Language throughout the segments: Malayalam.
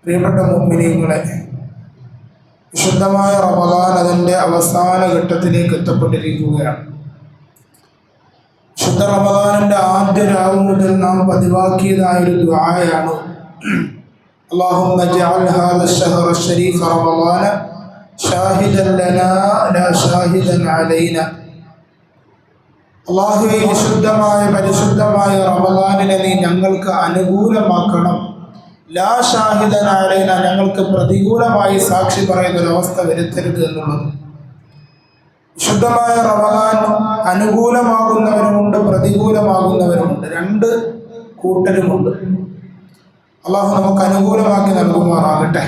പ്രിയപ്പെട്ട മുഅ്മിനീങ്ങളെ, വിശുദ്ധമായ റമദാൻ അതിൻ്റെ അവസാന ഘട്ടത്തിലേക്ക് എത്തപ്പെട്ടിരിക്കുകയാണ്. വിശുദ്ധ റമദാനിൻ്റെ ആദ്യ രാവ് മുതൽ നാം പതിവാക്കിയതായൊരു ദുആയാണ് അല്ലാഹുമ്മ ജഅൽ ഹാദ അശ്ശഹറ അശ്ശരീഫ റമദാന ഷാഹിദൻ ലനാ ലാ ഷാഹിദൻ അലൈനാ. അല്ലാഹുവേ, വിശുദ്ധമായ പരിശുദ്ധമായ റമദാനിനെ നീ ഞങ്ങൾക്ക് അനുകൂലമാക്കണം. ലാ ഷാഹിദൻ അലൈനാ, ഞങ്ങൾക്ക് പ്രതികൂലമായി സാക്ഷി പറയുന്നൊരവസ്ഥ വരുത്തരുത് എന്നുള്ളത്. വിശുദ്ധമായ റമദാൻ അനുകൂലമാകുന്നവരുമുണ്ട്, പ്രതികൂലമാകുന്നവരുമുണ്ട്, രണ്ട് കൂട്ടരുമുണ്ട്. അള്ളാഹു നമുക്ക് അനുകൂലമാക്കി നൽകുമാറാകട്ടെ.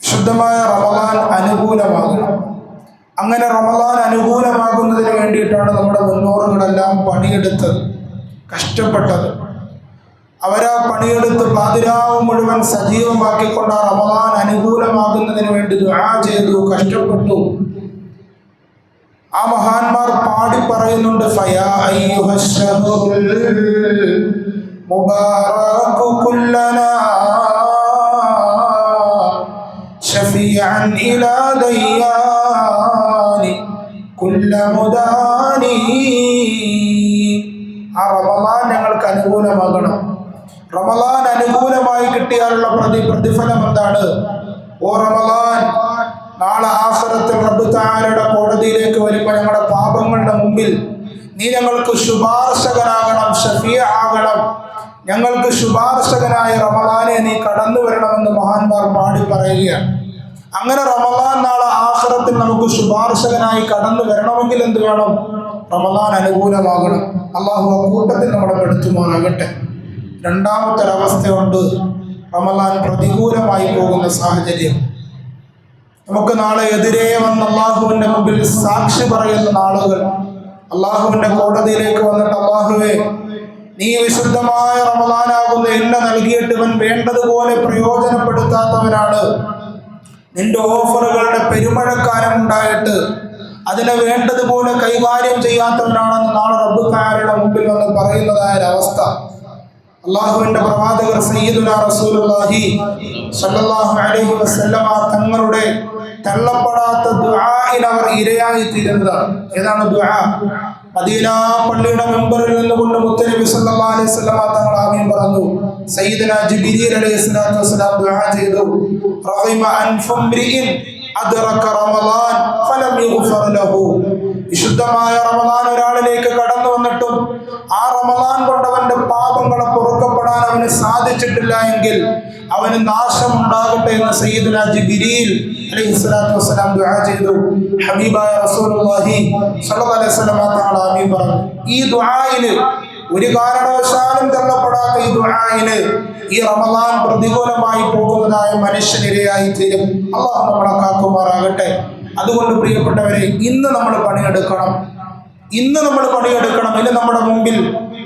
വിശുദ്ധമായ റമദാൻ അനുകൂലമാകണം. അങ്ങനെ റമദാൻ അനുകൂലമാകുന്നതിന് വേണ്ടിയിട്ടാണ് നമ്മുടെ മുന്നോറുകളെല്ലാം പണിയെടുത്തത്, കഷ്ടപ്പെട്ടത്. അവരാ പണിയെടുത്ത് പാതിരാവ് മുഴുവൻ സജീവമാക്കിക്കൊണ്ട് ആ റമദാൻ അനുകൂലമാകുന്നതിന് വേണ്ടി ദുആ ചെയ്തു, കഷ്ടപ്പെട്ടു. ആ മഹാന്മാർ പാടി പറയുന്നുണ്ട്, ഫയാ അയ്യുഹശ്ശഹറുൽ മുബാറകു കുല്ലനാ ഷഫീഅൻ ഇലാ ദയ്യാനി കുല്ല മുദാനി. ആ റമദാൻ ഞങ്ങൾക്ക് അനുകൂലമാകണം. റമദാൻ അനുകൂലമായി കിട്ടിയാലുള്ള പ്രതിഫലം എന്താണ്? ഓ റമദാൻ, നാളെ ആഖിറത്തിൽ റബ്ബ് തആലയുടെ കോടതിയിലേക്ക് വരുമ്പോൾ ഞങ്ങളുടെ പാപങ്ങളുടെ മുമ്പിൽ നീ ഞങ്ങൾക്ക് ശുപാർശകനാകണം, ഷഫീഅ ആകണം. ഞങ്ങൾക്ക് ശുപാർശകനായ റമദാനെ നീ കടന്നു വരണമെന്ന് മഹാന്മാർ പാടി പറയുകയാണ്. അങ്ങനെ റമദാൻ നാളെ ആഖിറത്തിൽ നമുക്ക് ശുപാർശകനായി കടന്നു വരണമെങ്കിൽ എന്ത് വേണം? റമദാൻ അനുകൂലമാകണം. അള്ളാഹു അക്കൂട്ടത്തിൽ നമ്മളെ പെടുത്തുമാറാകട്ടെ. രണ്ടാമത്തെ ഒരവസ്ഥയുണ്ട്, റമദാൻ പ്രതികൂലമായി പോകുന്ന സാഹചര്യം. നമുക്ക് നാളെ എതിരെ വന്ന് അള്ളാഹുവിൻ്റെ മുമ്പിൽ സാക്ഷി പറയുന്ന നാളുകൾ, അള്ളാഹുവിൻ്റെ കോടതിയിലേക്ക് വന്നിട്ട്, അള്ളാഹുവേ, നീ വിശുദ്ധമായ റമദാനാകുന്ന എന്നെ നൽകിയിട്ട് ഇവൻ വേണ്ടതുപോലെ പ്രയോജനപ്പെടുത്താത്തവനാണ്, നിന്റെ ഓഫറുകളുടെ പെരുമഴക്കാലം ഉണ്ടായിട്ട് അതിനെ വേണ്ടതുപോലെ കൈകാര്യം ചെയ്യാത്തവനാണെന്ന് നാളെ റബ്ബ് തആലയുടെ മുമ്പിൽ വന്ന് പറയുന്നതായ അവസ്ഥ. അള്ളാഹുവിൻ്റെ പ്രവാചകർ സയ്യിദുനാ റസൂലുള്ളാഹി സ്വല്ലല്ലാഹു അലൈഹി വസല്ലമ തങ്ങളുടെ തള്ളപ്പെടാത്ത ദുആഇന് അവർ ഇരയായി തീരുന്നതാണ്. ഏതാണ് ദുആ? മദീന പള്ളിയുടെ മെമ്പറിൽ നിന്നുകൊണ്ട് മുത്തനബി സല്ലല്ലാഹു അലൈഹി വസല്ലമ തങ്ങൾ ആമീൻ പറഞ്ഞു. സയ്യിദുനാ ജിബ്രീൽ അലൈഹിസ്സലാത്തു വസ്സലാം ദുആ ചെയ്തു, റഹിമ അൻഫുംരിഇൻ അദ്റക റമദാൻ ഫലം യുഗ്ഫർ ലഹു. വിശുദ്ധമായ റമദാൻ ഒരാളിലേക്ക് കടന്നു വന്നിട്ടും ആ റമദാൻ കൊണ്ടവന്റെ പാപങ്ങളെ പൊറുക്കപ്പെടാൻ അവന് സാധിച്ചിട്ടില്ല എങ്കിൽ അവന് നാശം ഉണ്ടാകട്ടെ എന്ന് സയ്യിദുനാ ജിബ്രീൽ അലൈഹിസ്സലാത്തു വസ്സലാം ദുആ ചെയ്തു. ഹബീബായ റസൂലുള്ളാഹി സ്വല്ലല്ലാഹു അലൈഹി വസല്ലം തങ്ങൾ ആമീൻ പറഞ്ഞു. ഈ ദുആയില് ഒരു കാരണവശാലും തള്ളപ്പെടാത്ത ഈ ദുആയിന് ഈ റമദാൻ പ്രതികൂലമായി പോകുന്നതായ മനുഷ്യനിരയായി തീരും. അല്ലാഹു നമ്മളെ കാക്കുമാറാകട്ടെ. അതുകൊണ്ട് പ്രിയപ്പെട്ടവരെ, ഇന്ന് നമ്മൾ പണിയെടുക്കണം. ഇന്ന് നമ്മുടെ മുമ്പിൽ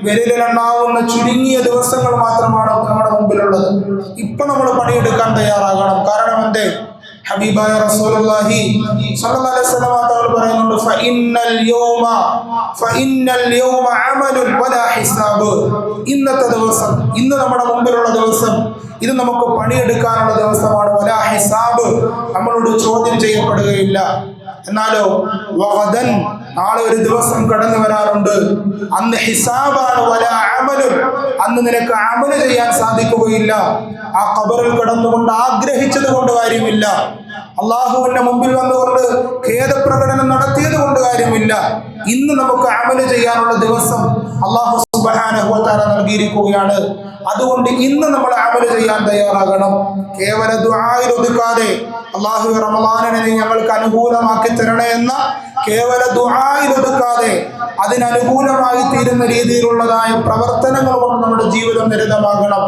വിരലിലെണ്ണാവുന്ന ചുരുങ്ങിയ ദിവസങ്ങൾ മാത്രമാണ് നമ്മുടെ മുമ്പിലുള്ളത്. ഇപ്പൊ നമ്മൾ പണിയെടുക്കാൻ തയ്യാറാകണം. കാരണം എന്തേ? ഹബീബായ റസൂലുള്ളാഹി സ്വല്ലല്ലാഹു അലൈഹി വസല്ലം തങ്ങൾ പറയുന്നുണ്ട്, ഫഇന്നൽ യൗമ അമലുൻ വലാ ഹിസാബ്. ഇന്നത്തെ ദിവസം, ഇന്ന് നമ്മുടെ മുമ്പിലുള്ള ദിവസം, ഇത് നമുക്ക് പണിയെടുക്കാനുള്ള ദിവസമാണ്. വലാ ഹിസാബ്, നമ്മളോട് ചോദ്യം ചെയ്യപ്പെടുകയില്ല. എന്നാലോ വഗദൻ, നാളെ ഒരു ദിവസം കടന്നു വരാറുണ്ട്, അന്ന് ഹിസാബാണ്. വലാ അമലുൻ, അന്ന് നിനക്ക് അമല് ചെയ്യാൻ സാധിക്കുകയില്ല. ആ ഖബറിൽ കിടന്നുകൊണ്ട് ആഗ്രഹിച്ചത് കൊണ്ട് കാര്യമില്ല, അള്ളാഹുവിന്റെ മുമ്പിൽ വന്നുകൊണ്ട് ഖേദപ്രകടനം നടത്തിയത് കൊണ്ട് കാര്യമില്ല. ഇന്ന് നമുക്ക് അമല് ചെയ്യാനുള്ള ദിവസം അള്ളാഹു സുബ്ഹാനഹു വ തആല നൽകിയിരിക്കുകയാണ്. അതുകൊണ്ട് ഇന്ന് നമ്മൾ അമല് ചെയ്യാൻ തയ്യാറാകണം. കേവല ദുആയിൽ ഒതുക്കാതെ, അള്ളാഹു റമദാനിനെ ഞങ്ങൾക്ക് അനുകൂലമാക്കി തരണേ എന്ന കേവല ദുആയിൽ ഒതുക്കാതെ അതിനനുകൂലമായി തീരുന്ന രീതിയിലുള്ളതായ പ്രവർത്തനങ്ങൾ കൊണ്ട് നമ്മുടെ ജീവിതം നിരതമാകണം.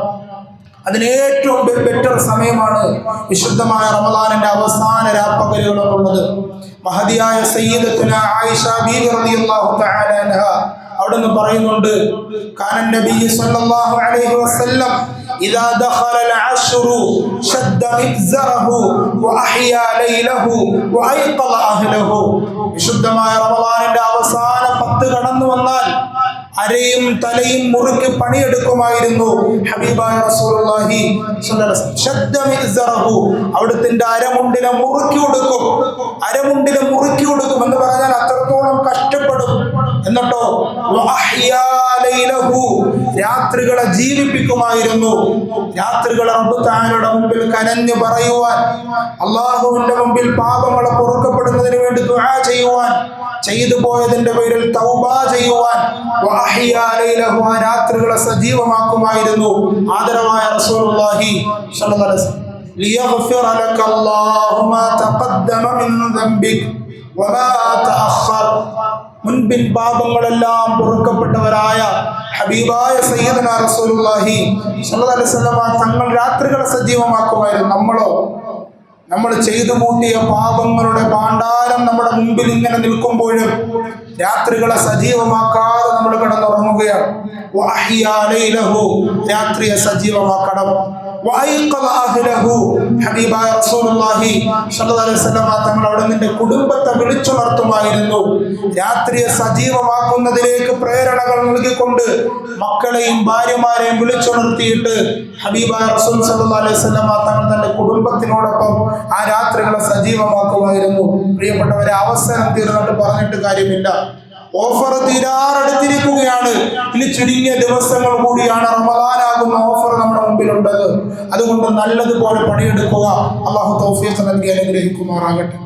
അതിന് ഏറ്റവും ബെറ്റർ സമയമാണ് വിശുദ്ധമായ റമദാനിന്റെ അവസാന രാപ്പകലുകളെന്നുള്ളത്. മഹദിയായ സയ്യിദത്തുനാ ആയിഷ ബീവി റളിയല്ലാഹു തആല അൻഹ അവിടുന്ന് പറയുന്നുണ്ട്, കാനൻ നബി സല്ലല്ലാഹു അലൈഹി വസല്ലം ഇദാ ദഖല അൽ-അശ്റു ശദ്ദ മിസ്റഹു വഅഹ്യാ ലൈലഹു വഅയ്ഖള അഹ്ലഹു. വിശുദ്ധമായ റമദാനിന്റെ അവസാന 10 കടന്നു വന്നാൽ അരയും തലയും മുറുക്കി പണിയെടുക്കുമായിരുന്നു ഹബീബായ റസൂലുള്ളാഹി ശദ്ദ മിസ്റഹു, അവിടുത്തെ അരമുണ്ടിനെ മുറുക്കി കൊടുക്കും, അരമുണ്ടിനെ മുറുക്കി കൊടുക്കും എന്ന് പറഞ്ഞാൽ അത്രത്തോളം കഷ്ടപ്പെടും. എന്നിട്ടോ വഅഹ്യാ ലൈലഹു, രാത്രികളെ ജീവിപ്പിക്കുമായിരുന്നു. രാത്രികളെ റബ്ബ് തആലയുടെ മുമ്പിൽ കരഞ്ഞു പറയുവാൻ, അല്ലാഹുവിന്റെ മുമ്പിൽ പാപങ്ങളെ പൊറുക്കപ്പെടുന്നതിന് വേണ്ടി ദുആ ചെയ്യുവാൻ, ചെയ്തു പോയതിന്റെ പേരിൽ തൗബ ചെയ്യുവാൻ വഅഹ്യാ ലൈലഹു, ആ രാത്രികളെ സജീവമാക്കുമായിരുന്നു. ആദരവായ റസൂലുള്ളാഹി സ്വല്ലല്ലാഹു അലൈഹി വസല്ലം ലിയഗ്ഫിറ ലക അല്ലാഹു മാ തഖദ്ദമ മിൻ ദംബിക് വമാ തഅഖർ, മുൻപിൻ പാപങ്ങളെല്ലാം പൊറുക്കപ്പെട്ടവരായ ഹബീബായ സയ്യിദുനാ റസൂലുള്ളാഹി സ്വല്ലല്ലാഹു അലൈഹി വസല്ലം തങ്ങൾ രാത്രികളെ സജീവമാക്കുമായിരുന്നു. നമ്മൾ ചെയ്തു കൂട്ടിയ പാപങ്ങളുടെ ഭാണ്ഡാരം നമ്മുടെ മുമ്പിൽ ഇങ്ങനെ നിൽക്കുമ്പോഴും രാത്രികളെ സജീവമാക്കാതെ നമ്മൾ കിടന്നുറങ്ങുകയാണ്. വഅഹ്യാ ലൈലഹു, രാത്രിയെ സജീവമാക്കണം. വഅയ്ഖള അഹ്ലഹു, ഹബീബായ റസൂലുള്ളാഹി സ്വല്ലല്ലാഹു അലൈഹി വസല്ലം തങ്ങൾ അവിടെ നിന്റെ കുടുംബത്തെ വിളിച്ചുണർത്തുമായിരുന്നു. രാത്രിയെ സജീവമാക്കുന്നതിലേക്ക് പ്രേരണകൾ നൽകിക്കൊണ്ട് മക്കളെയും ഭാര്യമാരെയും വിളിച്ചുണർത്തിയിട്ട് ഹബീബായ റസൂൽ സ്വല്ലല്ലാഹു അലൈഹി വസല്ലം തങ്ങൾ തന്റെ കുടുംബത്തിനോടൊപ്പം ആ രാത്രികളെ സജീവമാക്കുമായിരുന്നു. പ്രിയപ്പെട്ടവരെ, അവസരം തീർന്നിട്ട് പറഞ്ഞിട്ട് കാര്യമില്ല. ഓഫർ തീരാറെടുത്തിരിക്കുകയാണ്. ഇനി ചുരുങ്ങിയ ദിവസങ്ങൾ കൂടിയാണ് റമദാനാകുന്ന ഓഫർ നമ്മുടെ മുമ്പിലുള്ളത്. അതുകൊണ്ട് നല്ലതുപോലെ പണിയെടുക്കുക. അല്ലാഹു തൗഫീഖ് നൽകി അനുഗ്രഹിക്കുമാറാകട്ടെ.